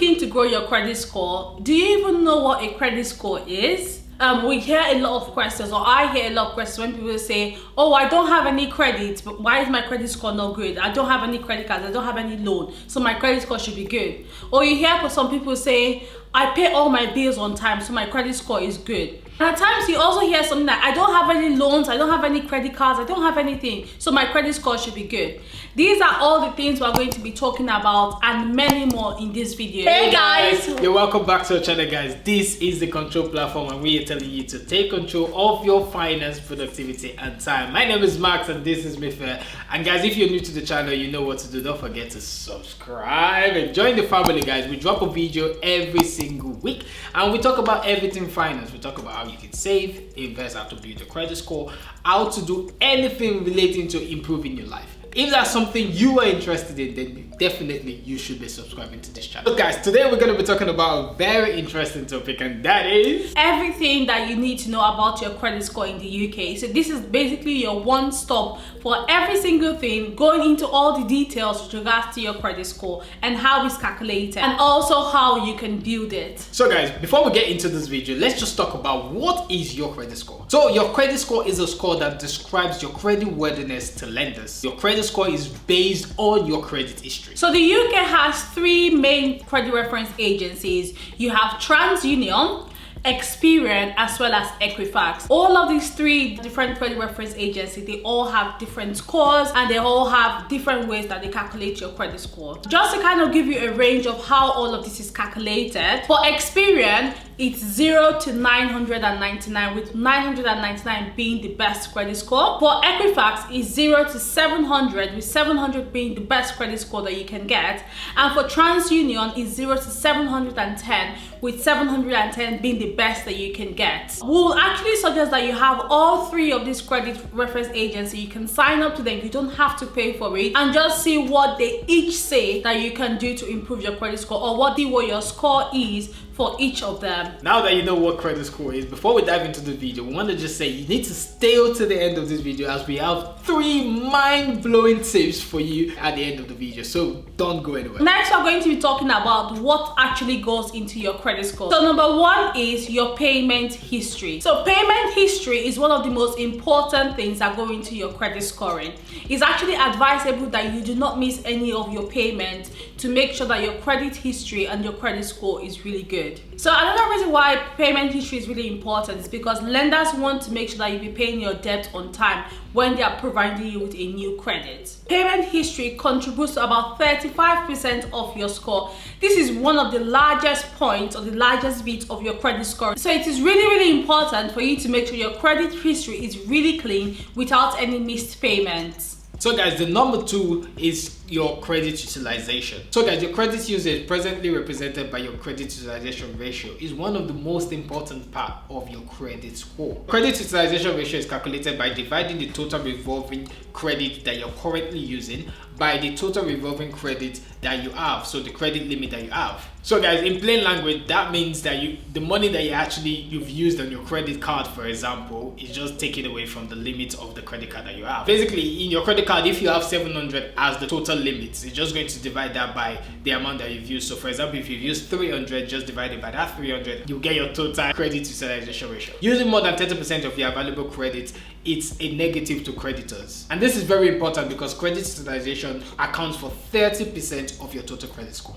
looking to grow your credit score, do you even know what a credit score is? We hear a lot of questions, or I hear a lot of questions when people say, oh, I don't have any credit, but why is my credit score not good? I don't have any credit cards, I don't have any loan, so my credit score should be good. Or you hear some people say, I pay all my bills on time, so my credit score is good. And at times you also hear something like, I don't have any loans, I don't have any credit cards, I don't have anything, so my credit score should be good. These are all the things we're going to be talking about and many more in this video. Hey guys! You're welcome back to our channel, guys. This is the Control Platform, and we are telling you to take control of your finance, productivity and time. My name is Max and this is Mifair. And guys, if you're new to the channel, you know what to do. Don't forget to subscribe and join the family, guys. We drop a video every single week and we talk about everything finance. We talk about how you can save, invest, how to build your credit score, how to do anything relating to improving your life. If that's something you are interested in, then definitely you should be subscribing to this channel. So guys, today we're going to be talking about a very interesting topic, and that is everything that you need to know about your credit score in the UK. So this is basically your one stop for every single thing, going into all the details with regards to your credit score and how it's calculated and also how you can build it. So guys, before we get into this video, let's just talk about what is your credit score. So your credit score is a score that describes your credit worthiness to lenders. Your credit score is based on your credit history. So the UK has three main credit reference agencies. You have TransUnion, Experian, as well as Equifax. All of these three different credit reference agencies, they all have different scores and they all have different ways that they calculate your credit score. Just to kind of give you a range of how all of this is calculated, for Experian, it's 0 to 999, with 999 being the best credit score. For Equifax, it's 0 to 700, with 700 being the best credit score that you can get. And for TransUnion, it's 0 to 710, with 710 being the best that you can get. We'll actually suggest that you have all three of these credit reference agencies. You can sign up to them, you don't have to pay for it, and just see what they each say that you can do to improve your credit score, or what your score is for each of them. Now that you know what credit score is, before we dive into the video, we want to just say you need to stay to the end of this video, as we have three mind-blowing tips for you at the end of the video, so don't go anywhere. Next, we're going to be talking about what actually goes into your credit score. So number one is your payment history. So payment history is one of the most important things that go into your credit scoring. It's actually advisable that you do not miss any of your payments to make sure that your credit history and your credit score is really good. So another reason why payment history is really important is because lenders want to make sure that you be paying your debt on time when they are providing you with a new credit. Payment history contributes to about 35% of your score. This is one of the largest points or the largest bit of your credit score. So it is really, really important for you to make sure your credit history is really clean without any missed payments. So guys, the number two is your credit utilization. So guys, your credit usage, presently represented by your credit utilization ratio, is one of the most important part of your credit score. Credit utilization ratio is calculated by dividing the total revolving credit that you're currently using by the total revolving credit that you have, so the credit limit that you have. So guys, in plain language, that means that the money that you've used on your credit card, for example, is just taken away from the limit of the credit card that you have. Basically, in your credit card, if you have 700 as the total limit, it's just going to divide that by the amount that you've used. So for example, if you've used 300, just divide it by that 300, you get your total credit utilization ratio. Using more than 30% of your available credit, it's a negative to creditors. And this is very important because credit utilization accounts for 30% of your total credit score.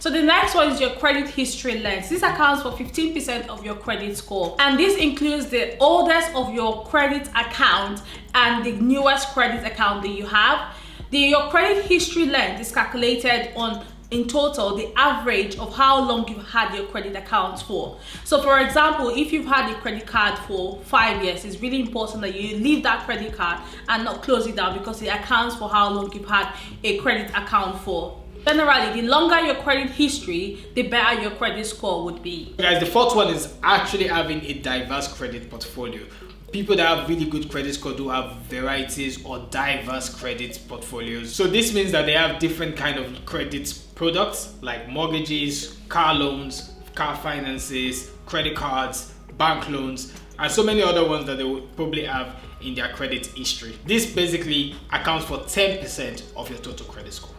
So the next one is your credit history length. This accounts for 15% of your credit score, and this includes the oldest of your credit account and the newest credit account that you have. Your credit history length is calculated on, in total, the average of how long you've had your credit account for. So for example, if you've had a credit card for 5 years, it's really important that you leave that credit card and not close it down, because it accounts for how long you've had a credit account for. Generally, the longer your credit history, the better your credit score would be. Guys, the fourth one is actually having a diverse credit portfolio. People that have really good credit score do have varieties or diverse credit portfolios. So this means that they have different kind of credit products like mortgages, car loans, car finances, credit cards, bank loans, and so many other ones that they would probably have in their credit history. This basically accounts for 10% of your total credit score.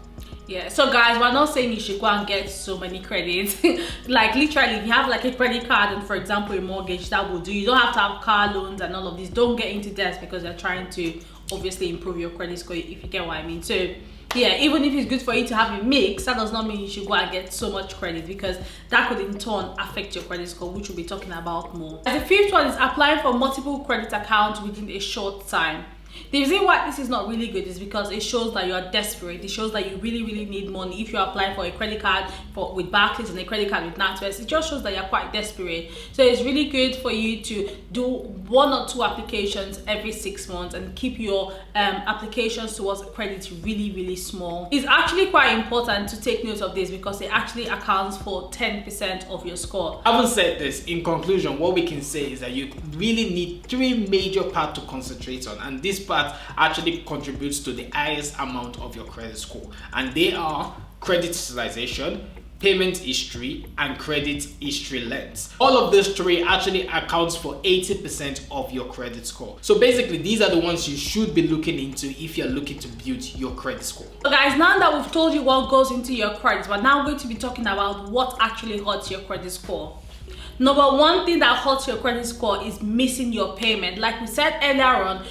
Yeah, so guys, we're not saying you should go and get so many credits. Like literally, if you have like a credit card and for example a mortgage, that will do. You don't have to have car loans and all of this. Don't get into debt because you're trying to obviously improve your credit score, if you get what I mean. So yeah, even if it's good for you to have a mix, that does not mean you should go and get so much credit, because that could in turn affect your credit score, which we'll be talking about more. The fifth one is applying for multiple credit accounts within a short time. The reason why this is not really good is because it shows that you are desperate. It shows that you really need money. If you're applying for a credit card with Barclays and a credit card with NatWest, it just shows that you're quite desperate. So it's really good for you to do 1 or 2 applications every 6 months and keep your applications towards credit really small. It's actually quite important to take note of this because it actually accounts for 10% of your score. Having said this, in conclusion, what we can say is that you really need 3 major parts to concentrate on, and this part actually contributes to the highest amount of your credit score, and they are credit utilization, payment history, and credit history length. All of these 3 actually accounts for 80% of your credit score. So basically, these are the ones you should be looking into if you're looking to build your credit score. So guys, now that we've told you what goes into your credit, we're now going to be talking about what actually hurts your credit score. Number 1 thing that hurts your credit score is missing your payment. Like we said earlier on,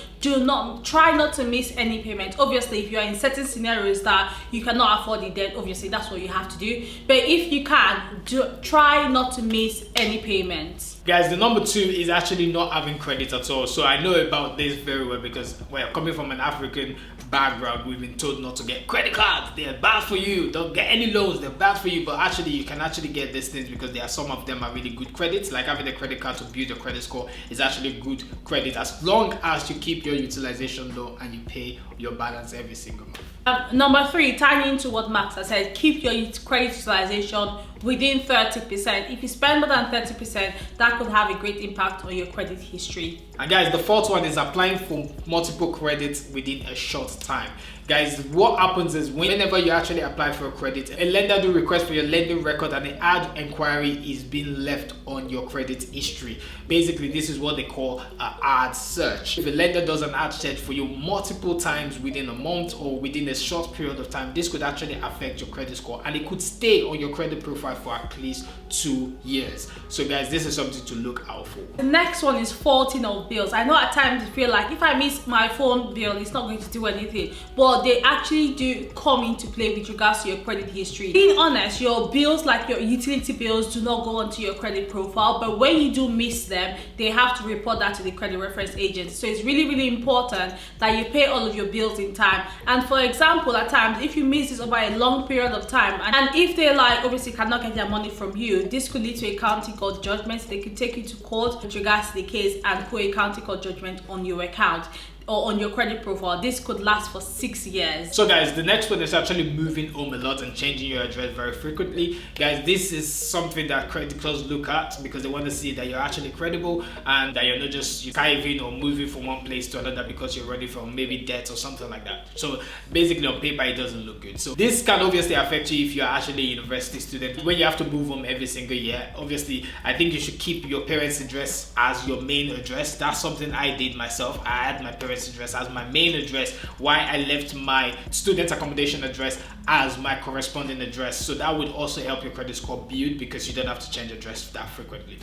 try not to miss any payment. Obviously, if you're in certain scenarios that you cannot afford it, then obviously that's what you have to do. But if you can, try not to miss any payments. Guys, the number 2 is actually not having credit at all. So I know about this very well because, well, coming from an African background, we've been told not to get credit cards. They're bad for you. Don't get any loans. They're bad for you. But actually, you can actually get these things because there are some of them are really good credits. Like having a credit card to build your credit score is actually good credit as long as you keep your utilization low and you pay your balance every single month. Number 3, tying into what Max has said, keep your credit utilization within 30%. If you spend more than 30%, that could have a great impact on your credit history. And guys, the 4th one is applying for multiple credits within a short time. Guys, what happens is whenever you actually apply for a credit, a lender do request for your lending record and the add inquiry is being left on your credit history. Basically, this is what they call an ad search. If a lender does an ad search for you multiple times within a month or within a short period of time, this could actually affect your credit score and it could stay on your credit profile for at least 2 years. So guys, this is something to look out for. The next one is faulting of bills. I know at times you feel like if I miss my phone bill, it's not going to do anything, but they actually do come into play with regards to your credit history. Being honest, your bills like your utility bills do not go onto your credit profile, but when you do miss them, they have to report that to the credit reference agency. So it's really important that you pay all of your bills in time. And for example, at times if you miss this over a long period of time, and if they like obviously cannot get their money from you, this could lead to a county court judgment. They could take you to court with regards to the case and put a county court judgment on your account or on your credit profile. This could last for 6 years. So guys, the next one is actually moving home a lot and changing your address very frequently. Guys, this is something that credit bureaus look at because they want to see that you're actually credible and that you're not just skiving or moving from one place to another because you're running from maybe debt or something like that. So basically on paper it doesn't look good. So this can obviously affect you if you're actually a university student. When you have to move home every single year, obviously I think you should keep your parents' address as your main address. That's something I did myself. I had my parents' address as my main address, while I left my student accommodation address as my corresponding address. So that would also help your credit score build because you don't have to change address that frequently.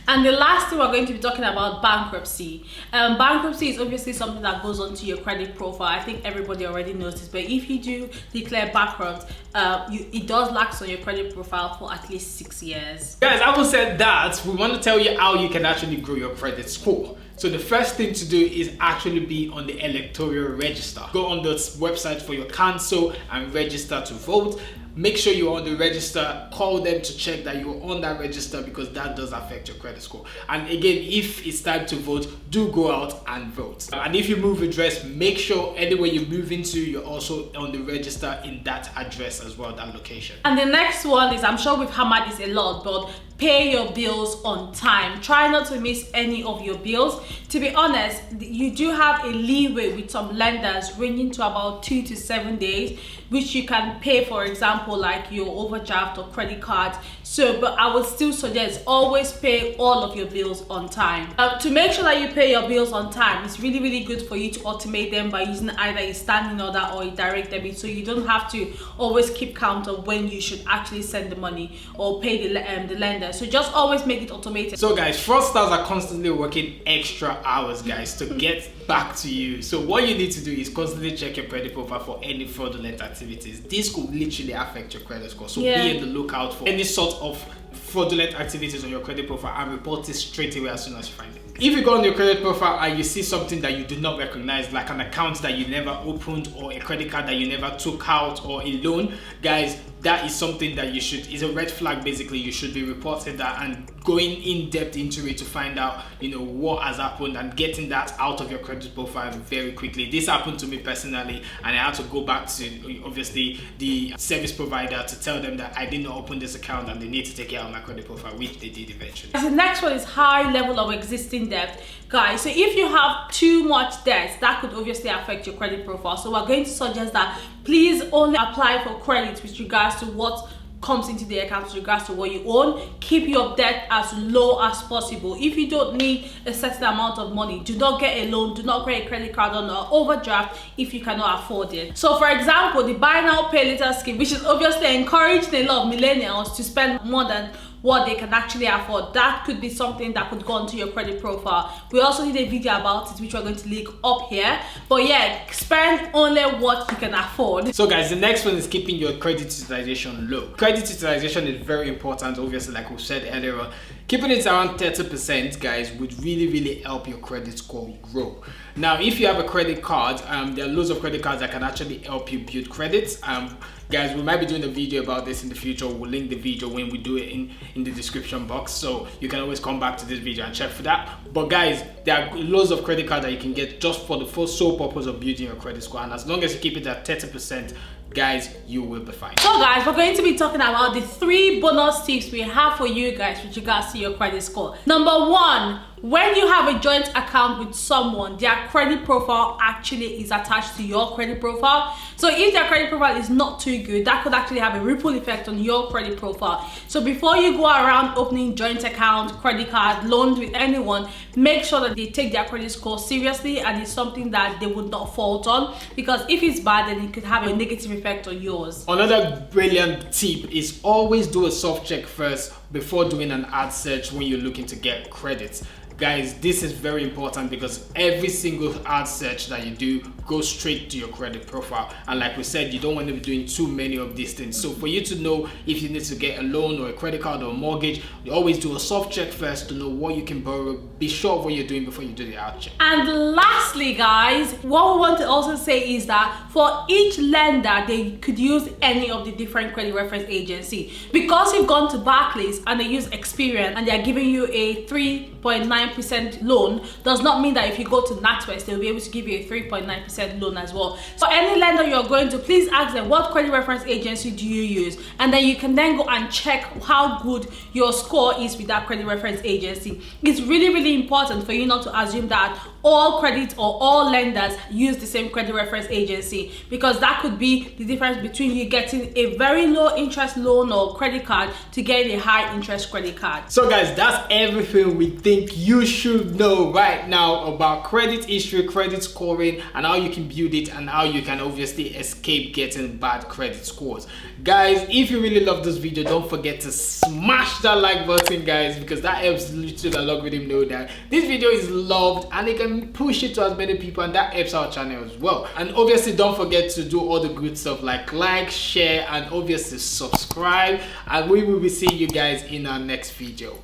And the last thing we're going to be talking about, bankruptcy. Bankruptcy is obviously something that goes onto your credit profile. I think everybody already knows this, but if you do declare bankrupt, it does lapse on your credit profile for at least 6 years. Guys, having said that, we want to tell you how you can actually grow your credit score. So the first thing to do is actually be on the electoral register. Go on the website for your council and register to vote. Make sure you're on the register, call them to check that you're on that register because that does affect your credit score. And again, if it's time to vote, do go out and vote. And if you move address, make sure anywhere you move into, you're also on the register in that address as well, that location. And the next one is, I'm sure we've hammered this a lot, but pay your bills on time. Try not to miss any of your bills. To be honest, you do have a leeway with some lenders ranging to about 2 to 7 days, which you can pay, for example, like your overdraft or credit card. So, but I would still suggest always pay all of your bills on time. To make sure that you pay your bills on time, it's really, really good for you to automate them by using either a standing order or a direct debit, so you don't have to always keep count of when you should actually send the money or pay the lender. So just always make it automated. So guys, fraudsters are constantly working extra hours, guys, to get back to you. So what you need to do is constantly check your credit profile for any fraudulent activities. This could literally affect your credit score. So be on the lookout for any sort of fraudulent activities on your credit profile and report it straight away as soon as you find it. If you go on your credit profile and you see something that you do not recognize, like an account that you never opened or a credit card that you never took out or a loan, guys, that is something that you should, is a red flag basically. You should be reporting that and going in depth into it to find out, you know, what has happened and getting that out of your credit profile very quickly. This happened to me personally and I had to go back to obviously the service provider to tell them that I did not open this account and they need to take it out of my credit profile, which they did eventually. The next one is high level of existing debt. Guys, so if you have too much debt, that could obviously affect your credit profile. So we're going to suggest that please only apply for credit with regards to what comes into the account, with regards to what you own. Keep your debt as low as possible. If you don't need a certain amount of money, do not get a loan, do not get a credit card or an overdraft if you cannot afford it. So for example, the buy now pay later scheme, which is obviously encouraging a lot of millennials to spend more than what they can actually afford, that could be something that could go onto your credit profile. We also did a video about it, which we're going to link up here. But yeah, spend only what you can afford. So guys, the next one is keeping your credit utilization low. Credit utilization is very important, obviously, like we said earlier. Keeping it around 30%, guys, would really help your credit score grow. Now, if you have a credit card, there are loads of credit cards that can actually help you build credits. Guys, we might be doing a video about this in the future. We'll link the video when we do it in the description box, so you can always come back to this video and check for that. But guys, there are loads of credit cards that you can get just for the sole purpose of building your credit score, and as long as you keep it at 30%, guys, you will be fine. So guys, we're going to be talking about the 3 bonus tips we have for you guys with regards to your credit score. Number 1, when you have a joint account with someone, their credit profile actually is attached to your credit profile. So if their credit profile is not too good, that could actually have a ripple effect on your credit profile. So before you go around opening joint account, credit card, loans with anyone, make sure that they take their credit score seriously and it's something that they would not fault on, because if it's bad, then it could have a negative effect on yours. Another brilliant tip is always do a soft check first before doing an ad search when you're looking to get credits. Guys, this is very important because every single ad search that you do goes straight to your credit profile, and like we said, you don't want to be doing too many of these things. So for you to know if you need to get a loan or a credit card or a mortgage, you always do a soft check first to know what you can borrow. Be sure of what you're doing before you do the ad check. And lastly, guys, what we want to also say is that for each lender, they could use any of the different credit reference agency. Because you've gone to Barclays and they use Experian and they're giving you a 3.9% loan, does not mean that if you go to NatWest, they'll be able to give you a 3.9% loan as well. So any lender you're going to, please ask them, what credit reference agency do you use? And then you can then go and check how good your score is with that credit reference agency. It's really important for you not to assume that all credit or all lenders use the same credit reference agency, because that could be the difference between you getting a very low interest loan or credit card to get a high interest credit card. So guys, that's everything we think you should know right now about credit history, credit scoring, and how you can build it and how you can obviously escape getting bad credit scores. Guys, if you really love this video, don't forget to smash that like button, guys, because that helps literally the algorithm know that this video is loved and it can push it to as many people, and that helps our channel as well. And obviously don't forget to do all the good stuff like share, and obviously subscribe, and we will be seeing you guys in our next video.